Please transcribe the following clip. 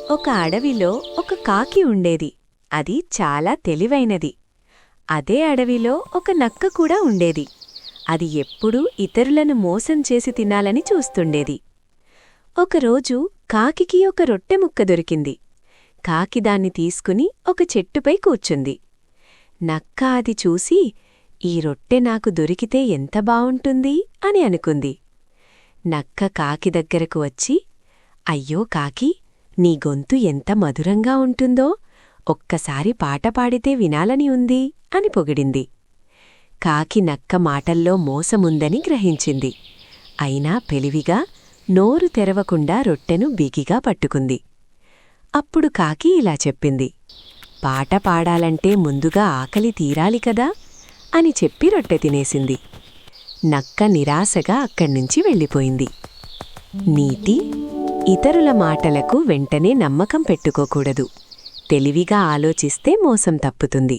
ఒక అడవిలో ఒక కాకి ఉండేది. అది చాలా తెలివైనది. అదే అడవిలో ఒక నక్క కూడా ఉండేది. అది ఎప్పుడూ ఇతరులను మోసం చేసి తినాలని చూస్తుండేది. ఒకరోజు కాకికి ఒక రొట్టె ముక్క దొరికింది. కాకి దాన్ని తీసుకుని ఒక చెట్టుపై కూర్చుంది. నక్క అది చూసి, ఈ రొట్టె నాకు దొరికితే ఎంత బావుంటుంది అని అనుకుంది. నక్క కాకి దగ్గరకు వచ్చి, అయ్యో కాకి, నీ గొంతు ఎంత మధురంగా ఉంటుందో, ఒక్కసారి పాట పాడితే వినాలని ఉంది అని పొగిడింది. కాకి నక్క మాటల్లో మోసముందని గ్రహించింది. అయినా పెలివిగా నోరు తెరవకుండా రొట్టెను బిగిగా పట్టుకుంది. అప్పుడు కాకి ఇలా చెప్పింది, పాట పాడాలంటే ముందుగా ఆకలి తీరాలి కదా అని చెప్పి రొట్టె తినేసింది. నక్క నిరాశగా అక్కడ్నుంచి వెళ్ళిపోయింది. నీతి: ఇతరుల మాటలకు వెంటనే నమ్మకం పెట్టుకోకూడదు. తెలివిగా ఆలోచిస్తే మోసం తప్పుతుంది.